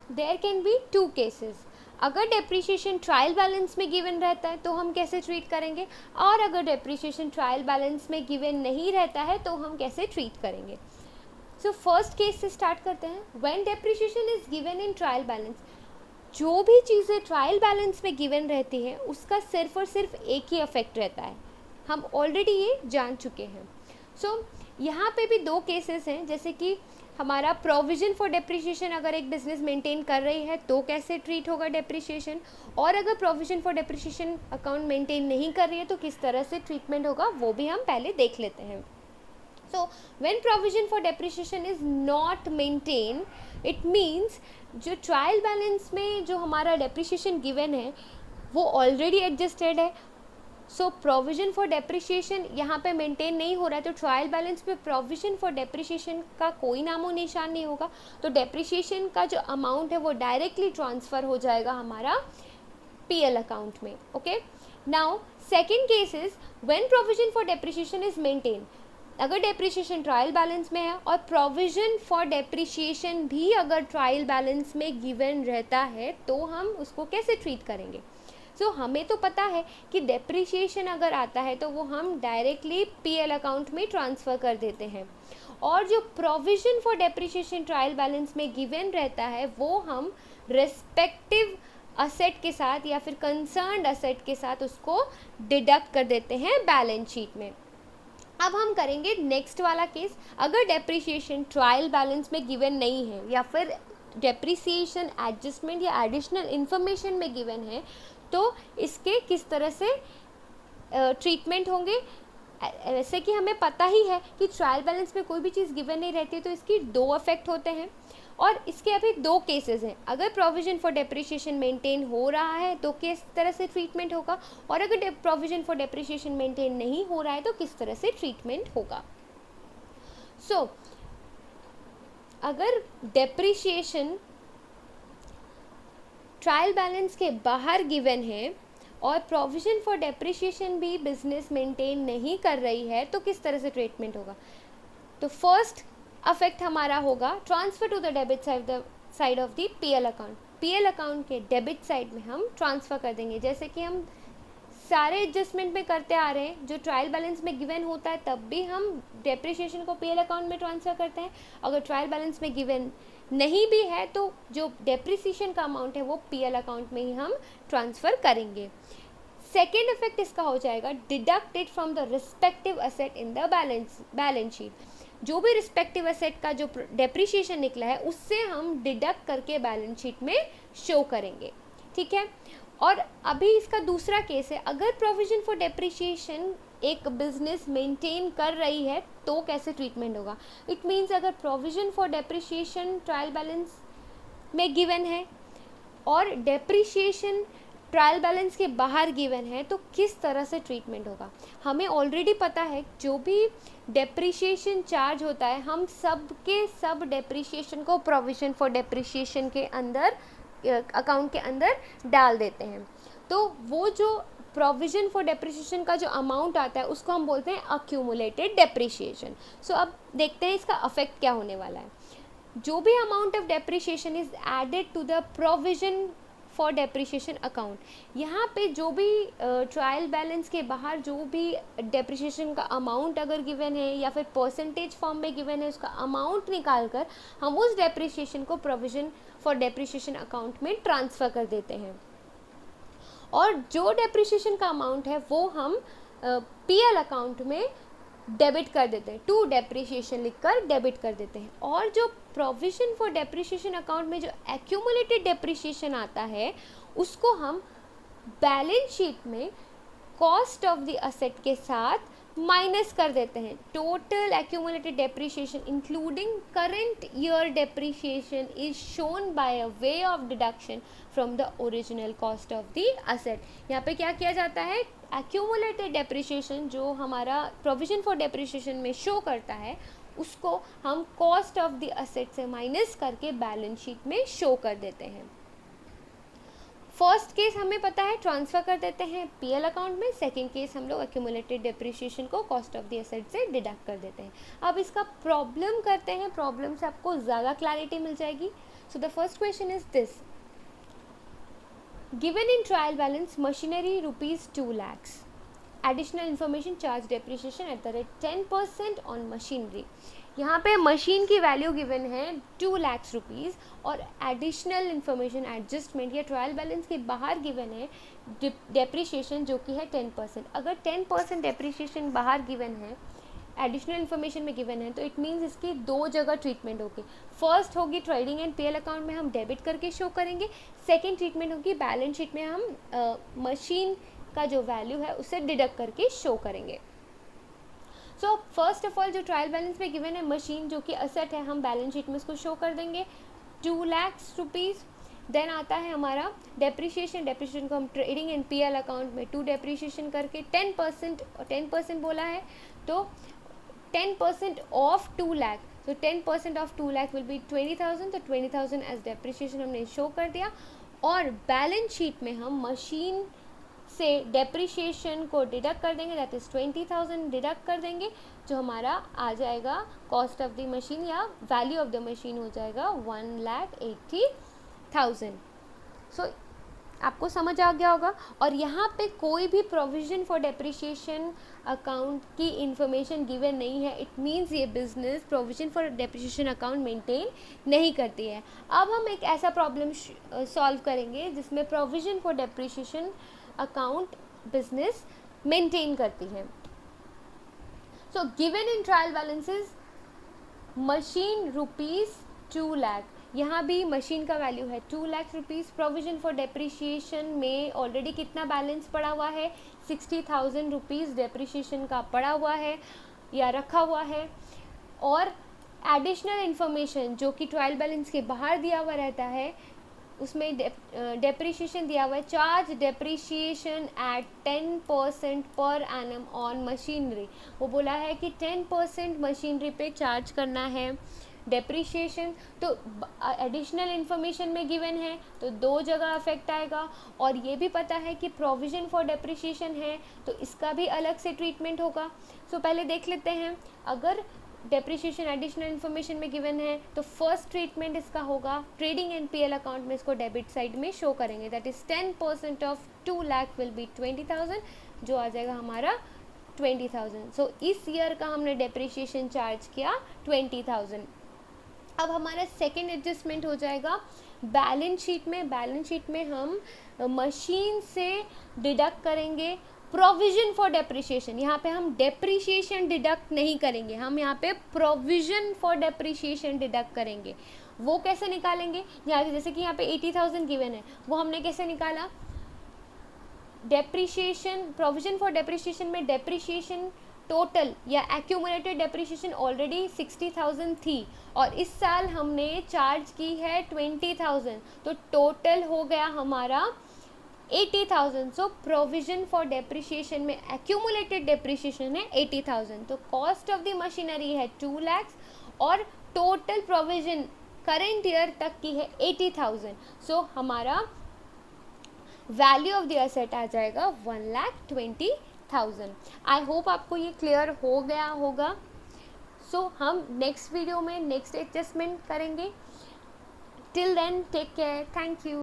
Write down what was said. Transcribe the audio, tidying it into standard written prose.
There can be two cases. अगर depreciation trial balance में given रहता है तो हम कैसे ट्रीट करेंगे, और अगर डेप्रिसिएशन ट्रायल बैलेंस में गिवन नहीं रहता है तो हम कैसे ट्रीट करेंगे। सो फर्स्ट केस से स्टार्ट करते हैं। When depreciation is given in trial balance, जो भी चीज़ें ट्रायल बैलेंस में गिवन रहती हैं उसका सिर्फ और सिर्फ एक ही इफेक्ट रहता है, हम ऑलरेडी ये जान चुके हैं। सो यहाँ पे भी दो केसेस हैं, जैसे कि हमारा प्रोविजन फॉर डेप्रिसिएशन अगर एक बिजनेस मेंटेन कर रही है तो कैसे ट्रीट होगा डेप्रिसिएशन, और अगर provision for depreciation account maintain नहीं कर रही है तो किस तरह से ट्रीटमेंट होगा, वो भी हम पहले देख लेते हैं। So when provision for depreciation is not maintained, it means जो ट्रायल बैलेंस में जो हमारा डेप्रिसिएशन गिवन है वो ऑलरेडी एडजस्टेड है। सो प्रोविजन फॉर डेप्रिसिएशन यहाँ पे मेंटेन नहीं हो रहा है, तो ट्रायल बैलेंस में प्रोविजन फॉर डेप्रिसिएशन का कोई नामो निशान नहीं होगा, तो डेप्रिसिएशन का जो अमाउंट है वो डायरेक्टली ट्रांसफ़र हो जाएगा हमारा पीएल अकाउंट में। Okay, now second case is when provision for depreciation is maintain. अगर डेप्रिसिएशन ट्रायल बैलेंस में है और प्रोविजन फॉर डेप्रिसिएशन भी अगर ट्रायल बैलेंस में गिवन रहता है तो हम उसको कैसे ट्रीट करेंगे। सो हमें तो पता है कि डेप्रिसिएशन अगर आता है तो वो हम डायरेक्टली पीएल अकाउंट में ट्रांसफ़र कर देते हैं, और जो provision for depreciation trial balance में गिवन रहता है वो हम रिस्पेक्टिव असेट के साथ या फिर कंसर्न्ड असेट के साथ उसको डिडक्ट कर देते हैं बैलेंस शीट में। अब हम करेंगे नेक्स्ट वाला केस। अगर डेप्रिसिएशन ट्रायल बैलेंस में गिवन नहीं है या फिर डेप्रिसिएशन एडजस्टमेंट या एडिशनल इन्फॉर्मेशन में गिवन है तो इसके किस तरह से ट्रीटमेंट होंगे। ऐसे कि हमें पता ही है कि ट्रायल बैलेंस में कोई भी चीज़ गिवन नहीं रहती तो इसकी दो इफेक्ट होते हैं, और इसके अभी दो केसेस हैं। अगर प्रोविजन फॉर डेप्रिसिएशन मेंटेन हो रहा है तो किस तरह से ट्रीटमेंट होगा, और अगर प्रोविजन फॉर डेप्रिसिएशन मेंटेन नहीं हो रहा है तो किस तरह से ट्रीटमेंट होगा। सो अगर डेप्रिसिएशन ट्रायल बैलेंस के बाहर गिवन है और प्रोविजन फॉर डेप्रिसिएशन भी बिजनेस मेंटेन नहीं कर रही है तो किस तरह से ट्रीटमेंट होगा। तो फर्स्ट अफेक्ट हमारा होगा transfer to the debit side of the PL account. PL account के डेबिट साइड में हम ट्रांसफ़र कर देंगे, जैसे कि हम सारे एडजस्टमेंट में करते आ रहे हैं। जो ट्रायल बैलेंस में गिवन होता है तब भी हम डेप्रिसिएशन को पीएल अकाउंट में ट्रांसफ़र करते हैं, अगर ट्रायल बैलेंस में गिवन नहीं भी है तो जो डेप्रिसिएशन का अमाउंट है वो पीएल अकाउंट में ही हम ट्रांसफ़र करेंगे। सेकेंड इफेक्ट इसका हो जाएगा deducted from the respective asset in the balance sheet. जो भी रिस्पेक्टिव असेट का जो डेप्रिसिएशन निकला है उससे हम डिडक्ट करके बैलेंस शीट में शो करेंगे, ठीक है। और अभी इसका दूसरा केस है, अगर प्रोविजन फॉर डेप्रिसिएशन एक बिजनेस मेंटेन कर रही है तो कैसे ट्रीटमेंट होगा। इट मीन्स अगर provision for depreciation trial balance में गिवन है और डेप्रिसिएशन ट्रायल बैलेंस के बाहर गिवन है तो किस तरह से ट्रीटमेंट होगा। हमें ऑलरेडी पता है जो भी डेप्रिसिएशन चार्ज होता है हम सब के सब डेप्रिसिएशन को प्रोविजन फॉर डेप्रिसिएशन के अंदर अकाउंट के अंदर डाल देते हैं, तो वो जो प्रोविजन फॉर डेप्रिसिएशन का जो अमाउंट आता है उसको हम बोलते हैं अक्यूमुलेटेड डेप्रिसिएशन। सो अब देखते हैं इसका अफेक्ट क्या होने वाला है। जो भी amount of depreciation is added to the provision for depreciation account, यहाँ पे जो भी ट्रायल बैलेंस के बाहर जो भी डेप्रिसिएशन का अमाउंट अगर गिवन है या फिर परसेंटेज फॉर्म में गिवन है उसका अमाउंट निकाल कर हम उस डेप्रिसिएशन को प्रोविजन फॉर डेप्रिसिएशन अकाउंट में ट्रांसफ़र कर देते हैं, और जो डेप्रिसिएशन का अमाउंट है वो हम पीएल अकाउंट में डेबिट कर देते हैं, टू डेप्रिसिएशन लिखकर डेबिट कर देते हैं। और जो प्रोविजन फॉर डेप्रिसिएशन अकाउंट में जो एक्यूमुलेटेड डेप्रिसिएशन आता है उसको हम बैलेंस शीट में कॉस्ट ऑफ द असेट के साथ माइनस कर देते हैं। Total accumulated depreciation including current year depreciation is shown by a way of deduction from the original cost of the asset. यहाँ पे क्या किया जाता है, एक्यूमुलेटेड डेप्रिसिएशन जो हमारा प्रोविजन फॉर डेप्रिसिएशन में शो करता है उसको हम कॉस्ट ऑफ द असेट से माइनस करके बैलेंस शीट में शो कर देते हैं। फर्स्ट केस हमें पता है ट्रांसफ़र कर देते हैं पीएल अकाउंट में, सेकंड केस हम लोग एक्यूमुलेटेड डेप्रिसिएशन को कॉस्ट ऑफ द एसेट से डिडक्ट कर देते हैं। अब इसका प्रॉब्लम करते हैं, प्रॉब्लम से आपको ज़्यादा क्लैरिटी मिल जाएगी। So the first question is this: given in trial balance machinery rupees 2 lakhs, additional information charge depreciation at the rate 10% on machinery. यहाँ पे मशीन की वैल्यू गिवन है 2 लाख रुपीज़ और एडिशनल इन्फॉर्मेशन एडजस्टमेंट या ट्रायल बैलेंस के बाहर given है depreciation जो कि है 10%. अगर 10% डेप्रिसिएशन बाहर गिवन है, एडिशनल इन्फॉर्मेशन में गिवन है, तो इट मीन्स इसकी दो जगह ट्रीटमेंट होगी. फर्स्ट होगी ट्रेडिंग एंड पीएल अकाउंट में हम डेबिट करके शो करेंगे. सेकेंड ट्रीटमेंट होगी बैलेंस शीट में हम मशीन का जो वैल्यू है उसे डिडक्ट करके शो करेंगे. सो फर्स्ट ऑफ ऑल जो ट्रायल बैलेंस में गिवन है मशीन जो कि असेट है, हम बैलेंस शीट में उसको शो कर देंगे 2 लाख रुपीज़. देन आता है हमारा डेप्रिसिएशन. डेप्रिसिएशन को हम ट्रेडिंग एंड पीएल अकाउंट में 2 डेप्रिसिएशन करके 10% बोला है तो 10% ऑफ 2 लाख. तो 10% ऑफ 2 लाख विल बी 20,000. तो 20,000 एज डेप्रिसिएशन हमने शो कर दिया और बैलेंस शीट में हम मशीन से डेप्रिसिएशन को डिडक्ट कर देंगे, दैट इज़ 20,000 डिडक्ट कर देंगे, जो हमारा आ जाएगा कॉस्ट ऑफ द मशीन या वैल्यू ऑफ द मशीन हो जाएगा 1,80,000. सो आपको समझ आ गया होगा. और यहाँ पे कोई भी प्रोविज़न फॉर डेप्रिसिएशन अकाउंट की इंफॉर्मेशन गिवन नहीं है. इट मीन्स ये business provision for depreciation account maintain नहीं करती है. अब हम एक ऐसा प्रॉब्लम सॉल्व करेंगे जिसमें provision for depreciation account business maintain करती है. So given in trial balances machine rupees 2 lakh. यहाँ भी मशीन का वैल्यू है 2 lakh rupees. Provision for depreciation में ऑलरेडी कितना बैलेंस पड़ा हुआ है, 60,000 रुपीज़ डेप्रिसिएशन का पड़ा हुआ है या रखा हुआ है. और एडिशनल इन्फॉर्मेशन जो कि ट्रायल बैलेंस के बाहर दिया हुआ रहता है उसमें डेप्रिसिएशन दिया हुआ है, charge depreciation eight 10% per annum on machinery. वो बोला है कि 10% मशीनरी पे चार्ज करना है डेप्रिसिएशन. तो एडिशनल इन्फॉर्मेशन में गिवन है तो दो जगह अफेक्ट आएगा. और ये भी पता है कि प्रोविज़न फॉर डेप्रिसिएशन है तो इसका भी अलग से ट्रीटमेंट होगा. सो पहले देख लेते हैं. अगर डेप्रिसिएशन एडिशनल इन्फॉर्मेशन में गिवन है तो फर्स्ट ट्रीटमेंट इसका होगा ट्रेडिंग एंड पीएल अकाउंट में इसको डेबिट साइड में शो करेंगे, that is 10% of 2 lakh will be 20,000 जो आ जाएगा हमारा 20,000. सो इस ईयर का हमने डेप्रिसिएशन चार्ज किया 20,000. अब हमारा सेकेंड एडजस्टमेंट हो जाएगा बैलेंस शीट में. बैलेंस शीट में हम मशीन से डिडक्ट करेंगे प्रोविज़न फॉर डेप्रिसिएशन. यहाँ पे हम डेप्रिसिएशन डिडक्ट नहीं करेंगे, हम यहाँ पे प्रोविज़न फॉर डेप्रिसिएशन डिडक्ट करेंगे. वो कैसे निकालेंगे, यहाँ जैसे कि यहाँ पे 80,000 गिवन है, वो हमने कैसे निकाला, डेप्रिसिएशन प्रोविज़न फॉर डेप्रिसिएशन में डेप्रिसिएशन टोटल या एक्यूमुलेटेड डेप्रिसिएशन ऑलरेडी 60,000 थी और इस साल हमने चार्ज की है 20,000 तो टोटल हो गया हमारा 80,000. सो प्रोविज़न फॉर डेप्रिसिएशन में एक्यूमुलेटेड डेप्रिसिएशन है 80,000. तो कॉस्ट ऑफ द मशीनरी है 2 लाख और टोटल प्रोविज़न करेंट ईयर तक की है 80,000. सो हमारा वैल्यू ऑफ द एसेट आ जाएगा 1,20,000. आई होप आपको ये क्लियर हो गया होगा. सो हम नेक्स्ट वीडियो में नेक्स्ट एडजस्टमेंट करेंगे. Till then take care. Thank you.